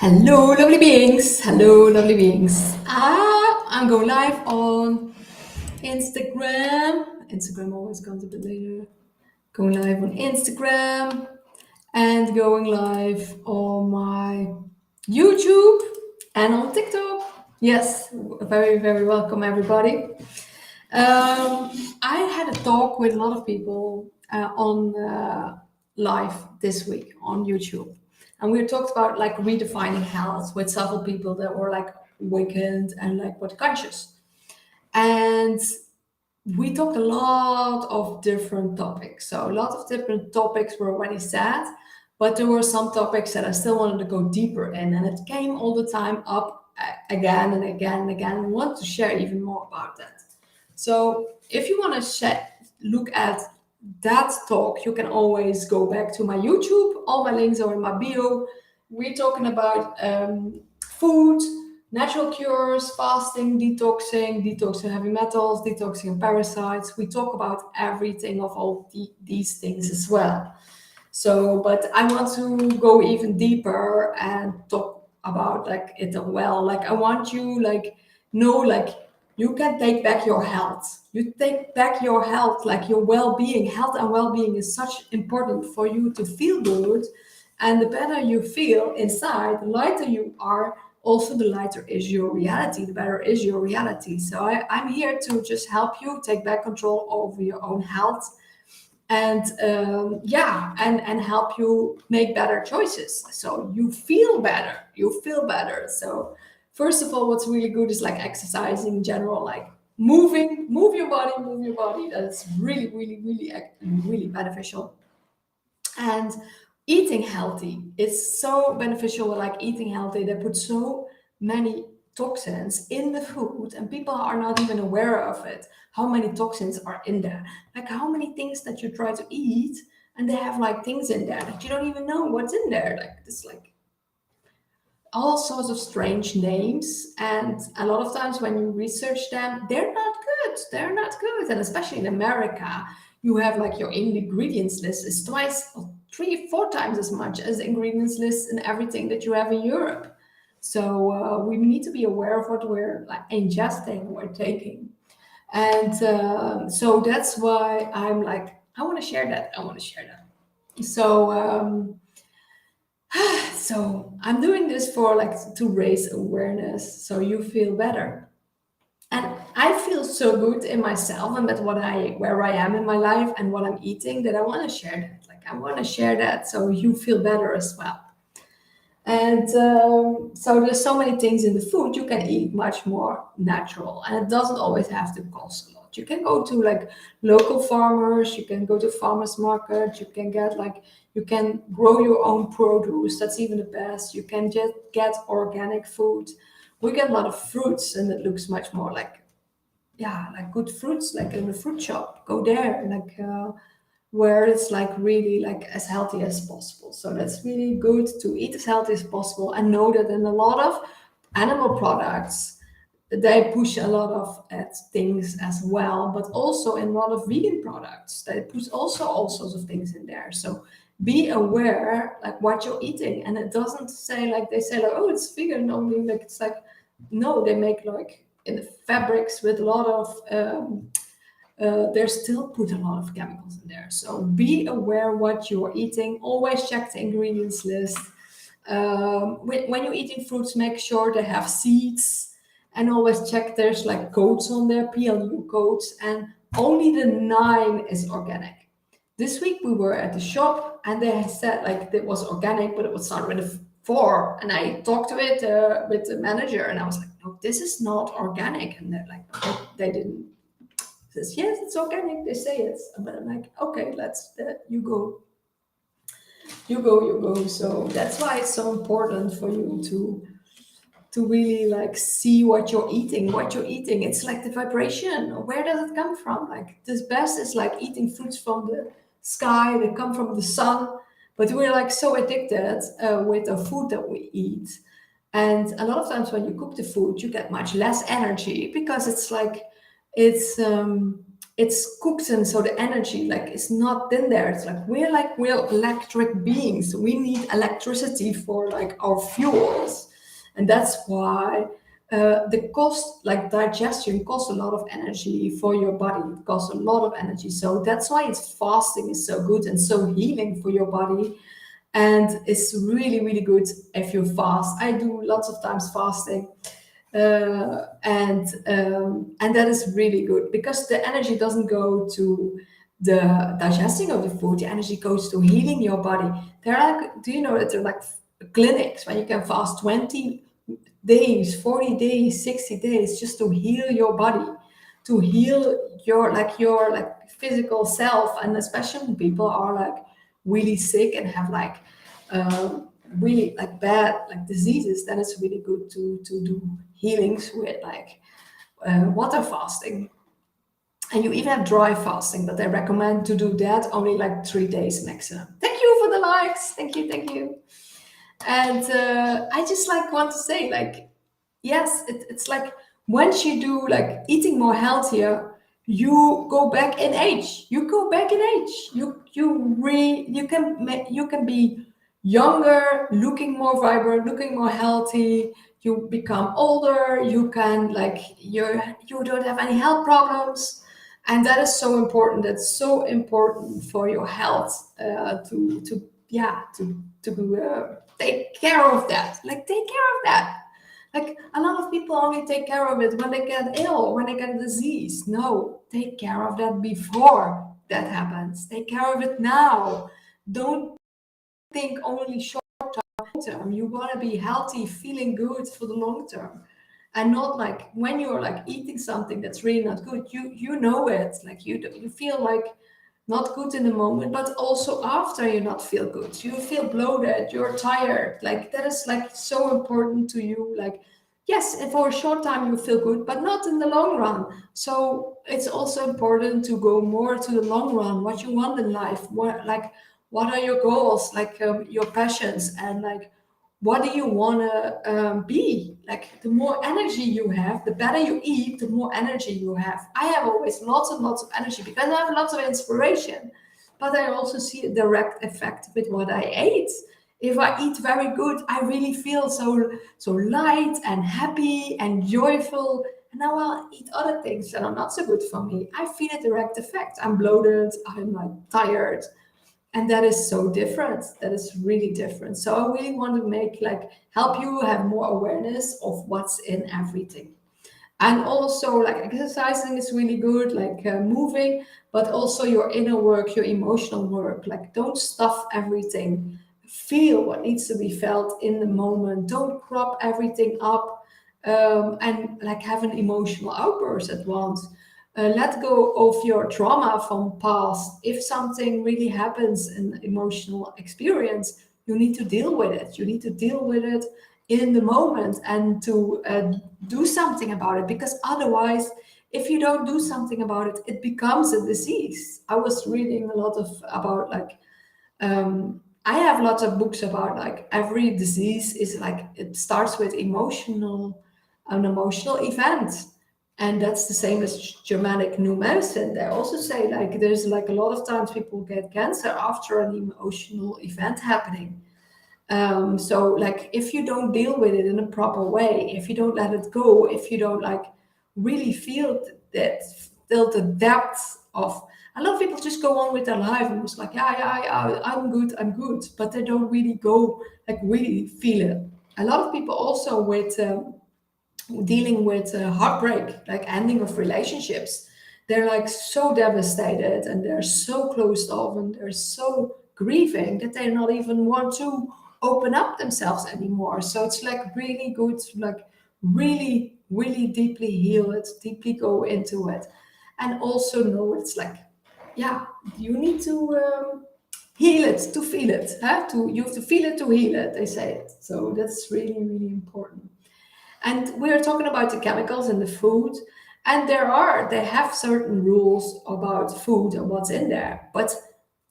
Hello, lovely beings. Hello, lovely beings. I'm going live on Instagram. Instagram always comes a bit later. Going live on Instagram and going live on my YouTube and on TikTok. Yes, very, very welcome, everybody. I had a talk with a lot of people on live this week on YouTube. And we talked about like redefining health with several people that were like awakened and like what conscious. And we talked a lot of different topics. So a lot of different topics were already said, but there were some topics that I still wanted to go deeper in. And it came all the time up again and again and again. And I want to share even more about that. So if you want to look at that talk, you can always go back to my YouTube. All my links are in my bio. We're talking about food, natural cures, fasting, detoxing heavy metals, detoxing parasites. We talk about everything of all these things as well. So, but I want to go even deeper and talk about like it well. Like I want you like know like you can take back your health. You take back your health, like your well-being. Health and well-being is such important for you to feel good. And the better you feel inside, the lighter you are, also the lighter is your reality, the better is your reality. So I'm here to just help you take back control over your own health and and help you make better choices so you feel better. So first of all, what's really good is like exercising in general, like move your body. That's really beneficial. And eating healthy is so beneficial. Like eating healthy, they put so many toxins in the food and people are not even aware of it, how many toxins are in there, like how many things that you try to eat and they have like things in there that you don't even know what's in there, like this, like all sorts of strange names. And a lot of times when you research them, they're not good, and especially in America, you have like your ingredients list is twice or three, four times as much as the ingredients list in everything that you have in Europe. So we need to be aware of what we're like ingesting, we're taking. And so that's why I'm like, I want to share that. So so I'm doing this for like to raise awareness so you feel better. And I feel so good in myself and that where I am in my life and what I'm eating, that I want to share that. Like I want to share that so you feel better as well. And so there's so many things in the food you can eat much more natural, and it doesn't always have to cost a lot. You can go to like local farmers, you can go to farmers market, you can grow your own produce. That's even the best. You can just get organic food. We get a lot of fruits, and it looks much more like, yeah, like good fruits, like in the fruit shop. Go there, like where it's like really like as healthy as possible. So that's really good to eat as healthy as possible and know that in a lot of animal products, they push a lot of things as well, but also in a lot of vegan products, they put also all sorts of things in there. So be aware like what you're eating, and it doesn't say like they say like, oh, it's vegan only, like it's like, no, they make like in the fabrics with a lot of they still put a lot of chemicals in there. So be aware what you're eating. Always check the ingredients list. When you're eating fruits, make sure they have seeds, and always check there's like codes on there, PLU codes, and only the 9 is organic. This week we were at the shop and they said like it was organic, but it was started with a 4. And I talked to it with the manager, and I was like, no, this is not organic. And they're like, they didn't. Says, yes, it's organic. They say it, but I'm like, okay, let's. You go. So that's why it's so important for you to really like see what you're eating. It's like the vibration. Where does it come from? Like this best is like eating fruits from the sky. They come from the sun, but we're like so addicted with the food that we eat. And a lot of times when you cook the food, you get much less energy because it's like it's it's cooked, and so the energy like is not in there. It's like we're electric beings. We need electricity for like our fuels, and that's why the cost, like digestion, costs a lot of energy for your body. It costs a lot of energy, so that's why it's fasting is so good and so healing for your body. And it's really really good if you fast. I do lots of times fasting, and that is really good because the energy doesn't go to the digesting of the food. The energy goes to healing your body. There are like, do you know that there are like clinics where you can fast 20 days, 40 days, 60 days just to heal your body, to heal your like physical self. And especially when people are like really sick and have like um, really like bad like diseases, then it's really good to do healings with like water fasting. And you even have dry fasting, but I recommend to do that only like 3 days maximum. Thank you for the likes. Thank you, thank you. And I just like want to say like, yes, it's like once you do like eating more healthier, you go back in age. You go back in age. You can be younger, looking more vibrant, looking more healthy. You become older. You can like you don't have any health problems, and that is so important. That's so important for your health to yeah to take care of that. Like take care of that. Like a lot of people only take care of it when they get ill, when they get a disease. No, take care of that before that happens. Take care of it now. Don't think only short term. You want to be healthy, feeling good for the long term. And not like when you're like eating something that's really not good, you know it. Like you feel like not good in the moment, but also after you not feel good. You feel bloated, you're tired. Like that is like so important to you. Like, yes, and for a short time you feel good, but not in the long run. So it's also important to go more to the long run, what you want in life, what are your goals, like your passions, and like what do you want to be. Like the more energy you have, the better you eat, the more energy you have. I have always lots and lots of energy because I have lots of inspiration, but I also see a direct effect with what I ate. If I eat very good, I really feel so light and happy and joyful. And now I'll eat other things that are not so good for me. I feel a direct effect. I'm bloated, I'm like tired, and that is so different. That is really different. So I really want to make like help you have more awareness of what's in everything. And also like exercising is really good, like moving, but also your inner work, your emotional work. Like don't stuff everything. Feel what needs to be felt in the moment. Don't crop everything up and like have an emotional outburst at once. Let go of your trauma from past. If something really happens in emotional experience, you need to deal with it. You need to deal with it in the moment and to do something about it, because otherwise if you don't do something about it, it becomes a disease. I was reading a lot of about like I have lots of books about like every disease is like it starts with an emotional event. And that's the same as Germanic New Medicine. They also say like there's like a lot of times people get cancer after an emotional event happening. So like if you don't deal with it in a proper way, if you don't let it go, if you don't like really feel the depth of, a lot of people just go on with their life and was like, yeah, I'm good, but they don't really go like really feel it. A lot of people also with dealing with heartbreak, like ending of relationships, they're like so devastated and they're so closed off and they're so grieving that they not even want to open up themselves anymore. So it's like really good to like really really deeply heal it, deeply go into it, and also know it's like, yeah, you need to heal it to feel it, huh? To you have to feel it to heal it, they say it. So that's really really important. And we are talking about the chemicals in the food, and they have certain rules about food and what's in there, but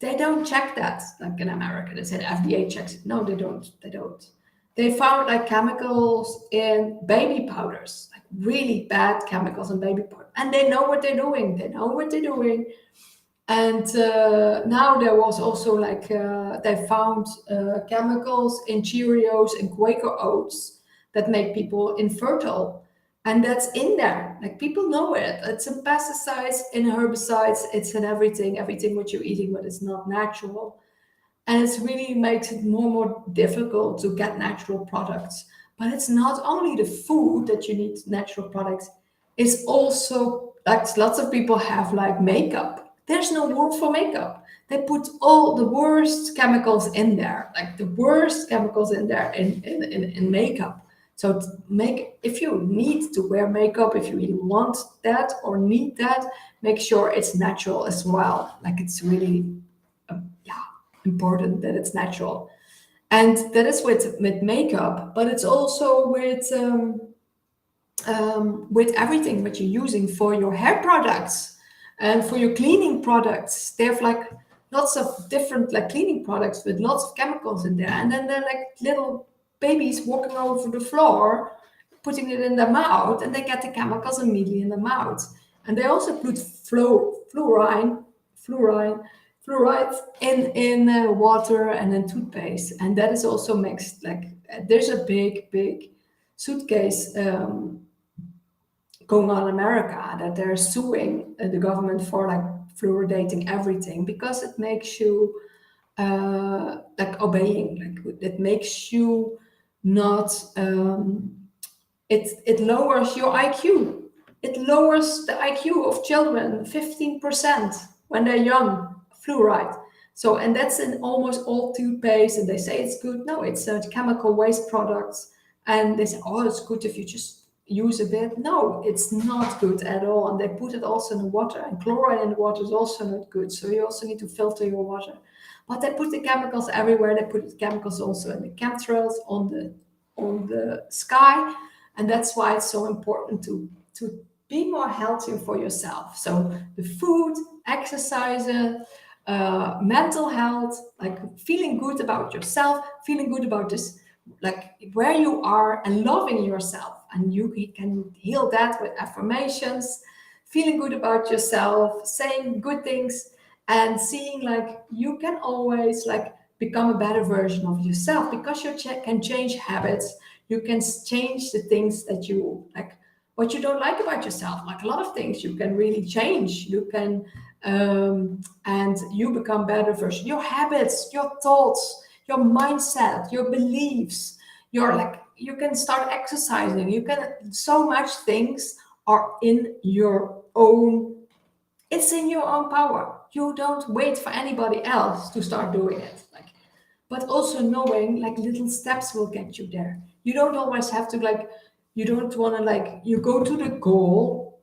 they don't check that. Like in America, they said FDA checks it. No, they don't. They don't. they found like chemicals in baby powders, like really bad chemicals in baby powder, and they know what they're doing. They know what they're doing. And now there was also like they found chemicals in Cheerios and Quaker oats that make people infertile, and that's in there. Like people know it. It's in pesticides, in herbicides, it's in everything what you're eating, but it's not natural. And it really makes it more and more difficult to get natural products. But it's not only the food that you need natural products, it's also like lots of people have like makeup. There's no word for makeup. They put all the worst chemicals in there, like the worst chemicals in there in makeup. So to make, if you need to wear makeup, if you really want that or need that, make sure it's natural as well. Like it's really yeah, important that it's natural. And that is with makeup, but it's also with everything that you're using for your hair products and for your cleaning products. They have like lots of different like cleaning products with lots of chemicals in there, and then they're like little babies walking over the floor, putting it in their mouth, and they get the chemicals immediately in the mouth. And they also put fluoride, fluoride in water and in toothpaste, and that is also mixed. Like there's a big suitcase going on in America that they're suing the government for like fluoridating everything because it makes you like obeying, like it makes you not it lowers your IQ. It lowers the IQ of children 15% when they're young, fluoride. So, and that's in almost all toothpaste, and they say it's good. No, it's a chemical waste products. And they say, oh, it's good if you just use a bit. No, it's not good at all. And they put it also in the water, and chloride in the water is also not good. So you also need to filter your water. But they put the chemicals everywhere. They put the chemicals also in the chemtrails, on the sky, and that's why it's so important to be more healthy for yourself. So the food, exercise, mental health, like feeling good about yourself, feeling good about this, like where you are, and loving yourself. And you can heal that with affirmations, feeling good about yourself, saying good things, and seeing like you can always like become a better version of yourself because you can change habits. You can change the things that you like, what you don't like about yourself. Like a lot of things you can really change. You can and you become better version. Your habits, your thoughts, your mindset, your beliefs, your like you can start exercising. You can, so much things are in your own, it's in your own power. You don't wait for anybody else to start doing it. Like, but also knowing like little steps will get you there. You don't always have to like, you don't want to like, you go to the goal,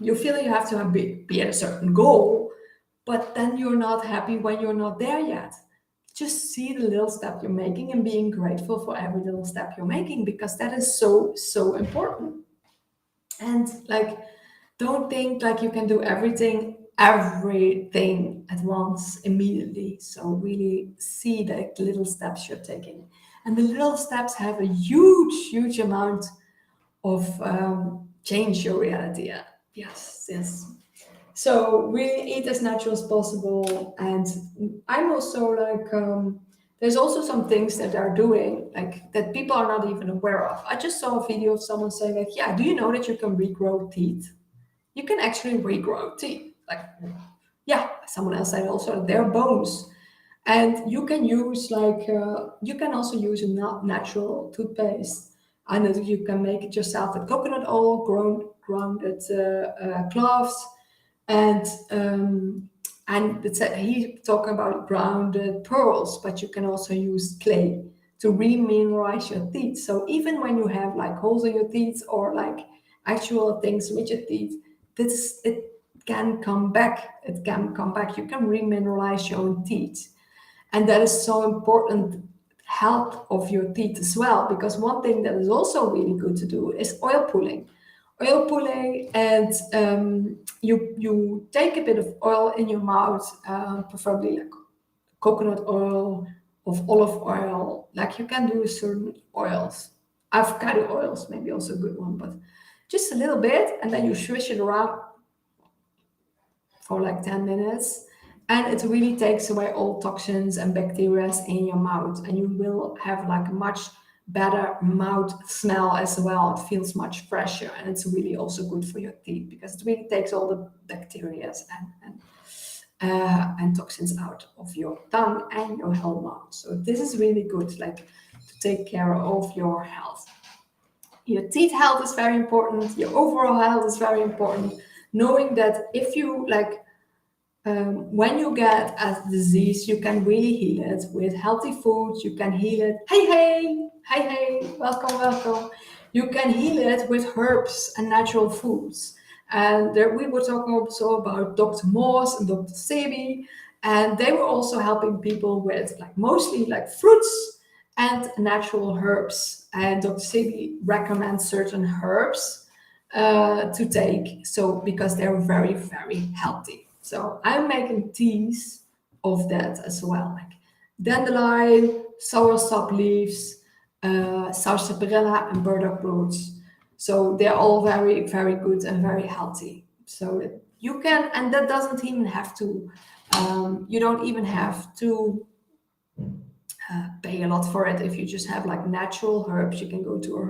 you feel you have to be at a certain goal, but then you're not happy when you're not there yet. Just see the little step you're making and being grateful for every little step you're making, because that is so important. And like, don't think like you can do everything at once immediately. So really see the little steps you're taking, and the little steps have a huge amount of change your reality. Yeah. Yes. So really eat as natural as possible. And I'm also like there's also some things that are doing like that people are not even aware of. I just saw a video of someone saying like, yeah, do you know that you can regrow teeth? You can actually regrow teeth. Like, yeah, someone else said also their bones. And you can use like, you can also use a natural toothpaste. I know that you can make it yourself with coconut oil, grounded cloves, and he's talking about grounded pearls, but you can also use clay to remineralize your teeth. So even when you have like holes in your teeth or like actual things with your teeth, it can come back. It can come back. You can remineralize your own teeth, and that is so important. Health of your teeth as well, because one thing that is also really good to do is oil pulling, and you take a bit of oil in your mouth, preferably like coconut oil of olive oil. Like you can do certain oils, avocado oils, maybe also a good one, but just a little bit, and then you swish it around for like 10 minutes. And it really takes away all toxins and bacteria in your mouth. And you will have like a much better mouth smell as well. It feels much fresher. And it's really also good for your teeth because it really takes all the bacteria and toxins out of your tongue and your whole mouth. So this is really good, like to take care of your health. Your teeth health is very important. Your overall health is very important. Knowing that if you like, when you get a disease, you can really heal it with healthy foods. You can heal it. Hey, hey, hey, hey, welcome, welcome. You can heal it with herbs and natural foods. And there, we were talking also about Dr. Moss and Dr. Sebi, and they were also helping people with like mostly like fruits and natural herbs. And Dr. Sebi recommends certain herbs to take, so because they're very, very healthy. So I'm making teas of that as well, like dandelion, soursop leaves, sarsaparilla, and burdock roots. So they're all very, very good and very healthy. So you can, and that doesn't even have to, you don't even have to pay a lot for it. If you just have like natural herbs, you can go to a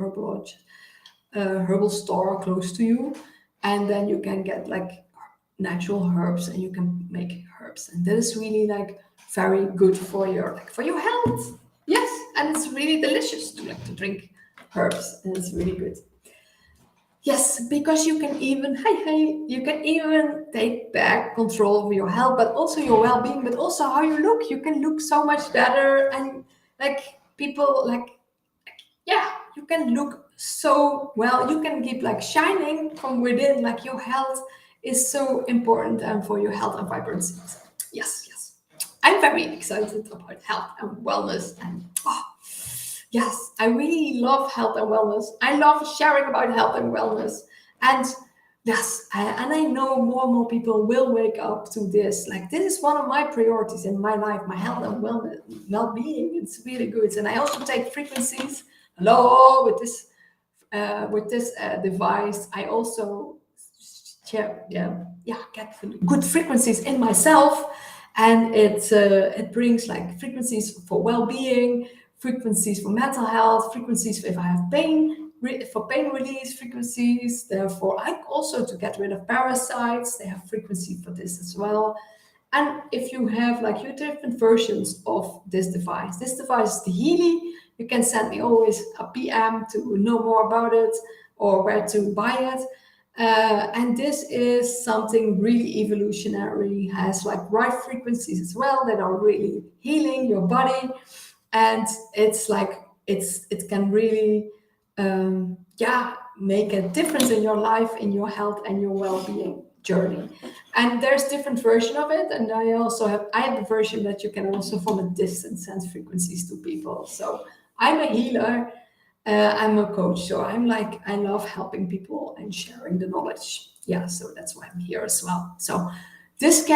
herbal store close to you, and then you can get like natural herbs and you can make herbs, and that is really like very good for your health. Yes, and it's really delicious to like to drink herbs, and it's really good. Yes, because you can even you can even take back control of your health, but also your well-being, but also how you look. You can look so much better, and like people like, yeah, you can look so well. You can keep like shining from within. Like your health is so important and for your health and vibrancy. So, yes, yes, I'm very excited about health and wellness, and yes, I really love health and wellness. I love sharing about health and wellness, and yes, and I know more and more people will wake up to this. Like this is one of my priorities in my life, my health and wellness, well-being. It's really good, and I also take frequencies. Hello, with this device, I also share, get good frequencies in myself, and it brings like frequencies for well-being, frequencies for mental health, frequencies if I have pain, for pain release frequencies. Therefore, I also to get rid of parasites. They have frequency for this as well. And if you have like your different versions of this device is the Healy. You can send me always a PM to know more about it or where to buy it. And this is something really evolutionary, has like right frequencies as well that are really healing your body. And it's like it can really make a difference in your life, in your health and your well-being journey. And there's different version of it, and I have the version that you can also from a distance send frequencies to people. So I'm a healer, I'm a coach, so I love helping people and sharing the knowledge. Yeah, so that's why I'm here as well. So this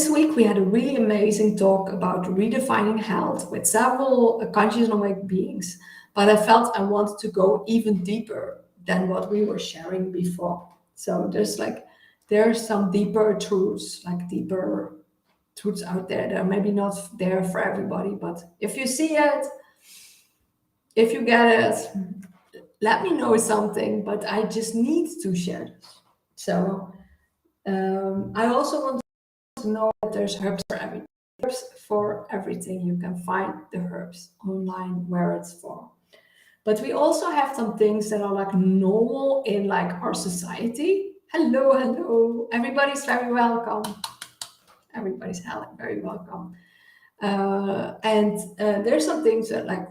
week we had a really amazing talk about redefining health with several conscious and awake beings, but I felt I wanted to go even deeper than what we were sharing before. So there's some deeper truths, like deeper truths out there that are maybe not there for everybody, but if you see it, if you get it, let me know something, but I just need to share this. So I also want to know that there's herbs for everything. Herbs for everything. You can find the herbs online where it's for. But we also have some things that are like normal in like our society. Hello, hello. Everybody's very welcome. Everybody's very welcome. And there's some things that like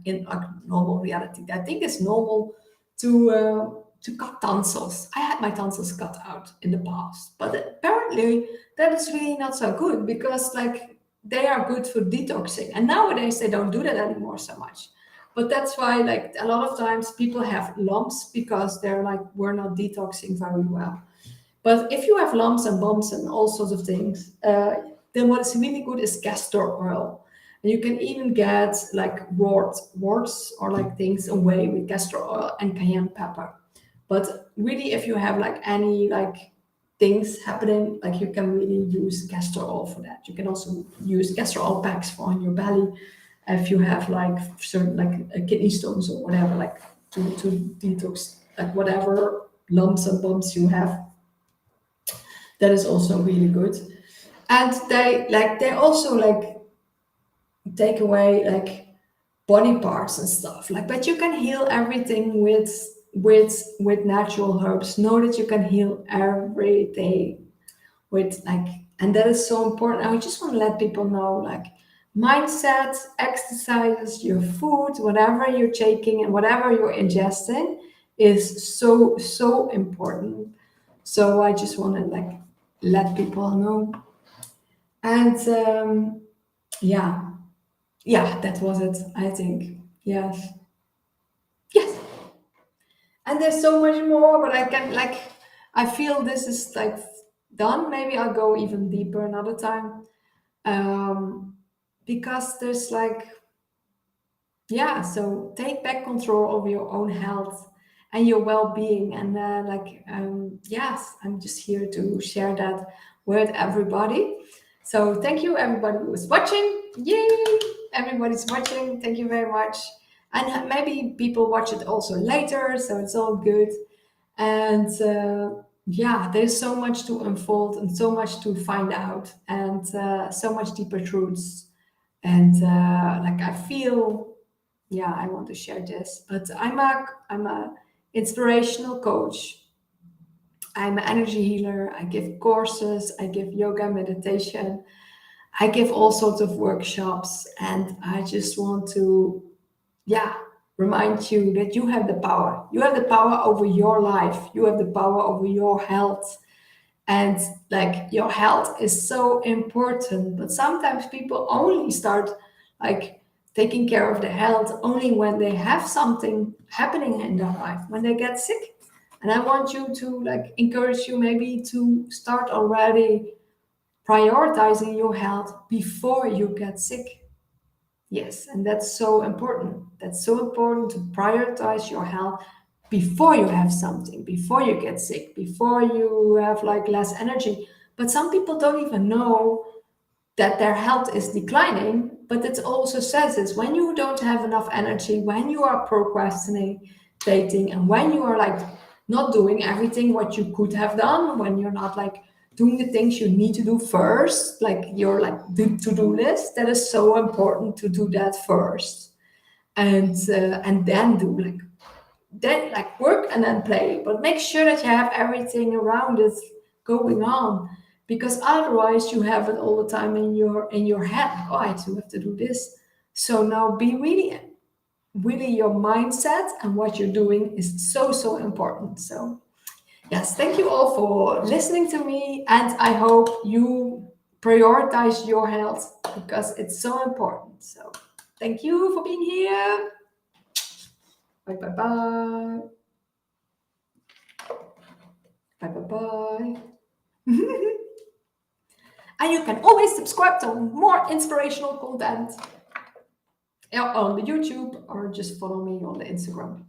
in like normal reality that I think it's normal to cut tonsils. I had my tonsils cut out in the past, but apparently that is really not so good because like they are good for detoxing, and nowadays they don't do that anymore so much. But that's why like a lot of times people have lumps because they're like we're not detoxing very well. But if you have lumps and bumps and all sorts of things, then what is really good is castor oil. And you can even get like warts or like things away with castor oil and cayenne pepper. But really, if you have like any like things happening, like you can really use castor oil for that. You can also use castor oil packs for on your belly if you have like certain like kidney stones or whatever, like to detox like whatever lumps and bumps you have. That is also really good. And they also like take away like body parts and stuff like, but you can heal everything with natural herbs. Know that you can heal everything with like, and that is so important. I just want to let people know like mindset, exercises, your food, whatever you're taking and whatever you're ingesting is so important. So I just want to like let people know. And yeah, yeah, that was it, I think. Yes. Yes. And there's so much more, but I can like, I feel this is like done. Maybe I'll go even deeper another time. Because there's like, yeah, so take back control over your own health and your well-being. And yes, I'm just here to share that with everybody. So thank you, everybody who is watching. Yay! Everybody's watching. Thank you very much. And maybe people watch it also later, so it's all good. And yeah, there's so much to unfold and so much to find out, and so much deeper truths. And like I feel, yeah, I want to share this. But I'm a inspirational coach. I'm an energy healer. I give courses. I give yoga, meditation. I give all sorts of workshops, and I just want to, yeah, remind you that you have the power. You have the power over your life. You have the power over your health. And like your health is so important. But sometimes people only start like taking care of their health only when they have something happening in their life, when they get sick. And I want you to like encourage you maybe to start already prioritizing your health before you get sick. Yes, and that's so important. That's so important to prioritize your health before you have something, before you get sick, before you have like less energy. But some people don't even know that their health is declining. But it also says this when you don't have enough energy, when you are procrastinating, and when you are like not doing everything what you could have done, when you're not like doing the things you need to do first, like your like to-do list, that is so important to do that first. And then do like then like work and then play, but make sure that you have everything around it going on, because otherwise you have it all the time in your head. Oh, I do have to do this. So now be really your mindset and what you're doing is so important. So yes, thank you all for listening to me, and I hope you prioritize your health because it's so important. So thank you for being here. Bye bye bye. Bye bye bye. And you can always subscribe to more inspirational content on the YouTube or just follow me on the Instagram.